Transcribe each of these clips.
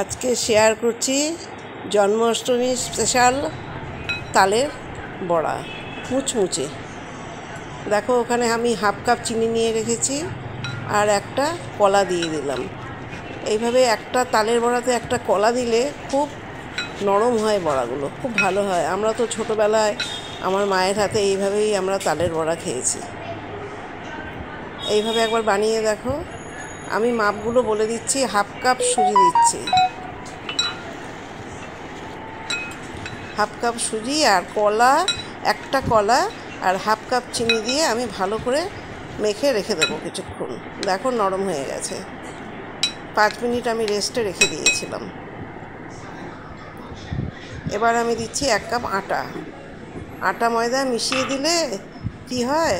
আজকে শেয়ার করছি জন্মাষ্টমী স্পেশাল তালের বড়া মুচমুচে। দেখো ওখানে আমি হাফ কাপ চিনি নিয়ে রেখেছি আর একটা কলা দিয়ে দিলাম। এইভাবে একটা তালের বড়াতে একটা কলা দিলে খুব নরম হয় বড়াগুলো, খুব ভালো হয়। আমরা তো ছোটোবেলায় আমার মায়ের হাতে এইভাবেই আমরা তালের বড়া খেয়েছি। এইভাবে একবার বানিয়ে দেখো। আমি মাপগুলো বলে দিচ্ছি। হাফ কাপ সুজি দিচ্ছি, হাফ কাপ সুজি আর কলা, একটা কলা আর হাফ কাপ চিনি দিয়ে আমি ভালো করে মেখে রেখে দেবো কিছুক্ষণ। দেখো নরম হয়ে গেছে। 5 মিনিট আমি রেস্টে রেখে দিয়েছিলাম। এবার আমি দিচ্ছি 1 কাপ আটা। আটা ময়দা মিশিয়ে দিলে কি হয়,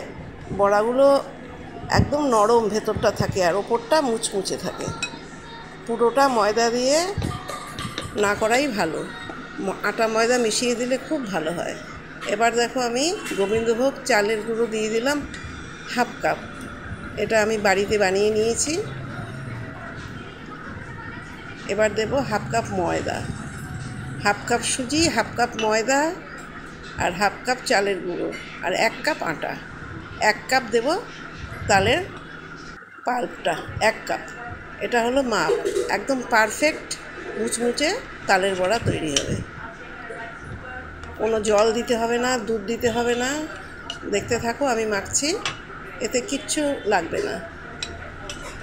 বড়াগুলো একদম নরম ভেতরটা থাকে আর ওপরটা মুচমুচে থাকে। পুরোটা ময়দা দিয়ে না করাই ভালো, আটা ময়দা মিশিয়ে দিলে খুব ভালো হয়। এবার দেখো আমি গোবিন্দভোগ চালের গুঁড়ো দিয়ে দিলাম হাফ কাপ। এটা আমি বাড়িতে বানিয়ে নিয়েছি। এবার দেব হাফ কাপ ময়দা, হাফ কাপ সুজি, হাফ কাপ ময়দা আর হাফ কাপ চালের গুঁড়ো আর 1 কাপ আটা। 1 কাপ দেব তালের পাল্পটা, 1 কাপ। এটা হলো মাপ, একদম পারফেক্ট মুচমুচে তালের বড়া তৈরি হবে। কোনো জল দিতে হবে না, দুধ দিতে হবে না। দেখতে থাকো, আমি মাখছি, এতে কিচ্ছু লাগবে না।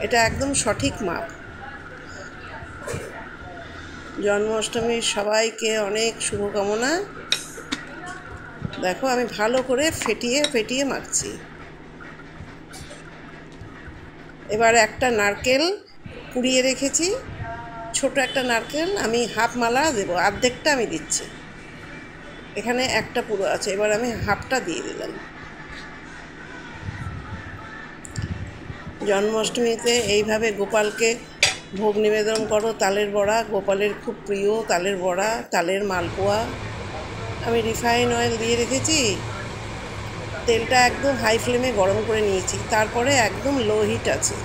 এটা একদম সঠিক মাপ। জন্মাষ্টমীর সবাইকে অনেক শুভকামনা। দেখো আমি ভালো করে ফেটিয়ে ফেটিয়ে মাখছি। এবার একটা নারকেল কুড়িয়ে রেখেছি, ছোট একটা নারকেল আমি হাফ মালা দেবো, অর্ধেকটা আমি দিচ্ছি। এখানে একটা পুরো আছে, এবার আমি হাফটা দিয়ে দিলাম। জন্মাষ্টমীতে এইভাবে গোপালকে ভোগ নিবেদন করো তালের বড়া। গোপালের খুব প্রিয় তালের বড়া, তালের মালপোয়া। আমি রিফাইন অয়েল দিয়ে রেখেছি। তেলটা একদম হাই ফ্লেমে গরম করে নিয়েছি, তারপরে একদম লো হিট আছে,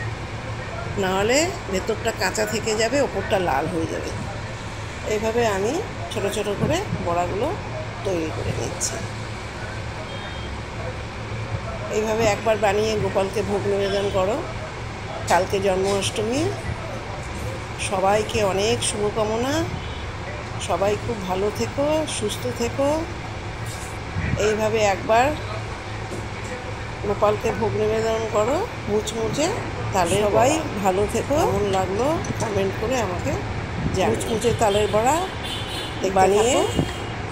নাহলে ভেতরটা কাঁচা থেকে যাবে, ওপরটা লাল হয়ে যাবে। এইভাবে আমি ছোট ছোট করে বড়াগুলো তৈরি করে নিচ্ছি। এইভাবে একবার বানিয়ে গোপালকে ভোগ নিবেদন করো। কালকে জন্মাষ্টমী, সবাইকে অনেক শুভকামনা। সবাই খুব ভালো থেকো, সুস্থ থেকো। এইভাবে একবার গোপালকে ভোগ নিবেদন করো মুচমুচে তালের। সবাই ভালো থেকো। কেমন লাগলো কমেন্ট করে আমাকে জানাও। মুচমুচে তালের বড়া বানিয়ে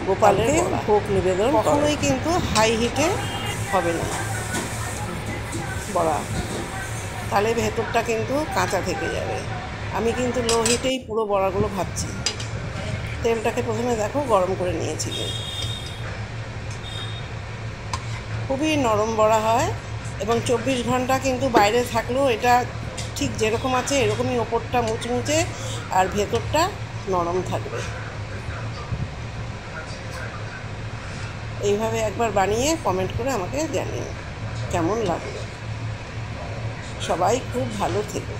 গোপালের ভোগ নিবেদন কখনোই কিন্তু হাই হিটে হবে না বড়া, তাহলে ভেতরটা কিন্তু কাঁচা থেকে যাবে। আমি কিন্তু লো হিটেই পুরো বড়াগুলো ভাজছি। তেলটাকে প্রথমে দেখো গরম করে নিয়েছি। খুবই নরম বড়া হয় এবং 24 ঘন্টা কিন্তু বাইরে থাকলেও এটা ঠিক যেরকম আছে এরকমই ওপরটা মুচমুচে আর ভেতরটা নরম থাকবে। এইভাবে একবার বানিয়ে কমেন্ট করে আমাকে জানিও কেমন লাগলো। সবাই খুব ভালো থেকো।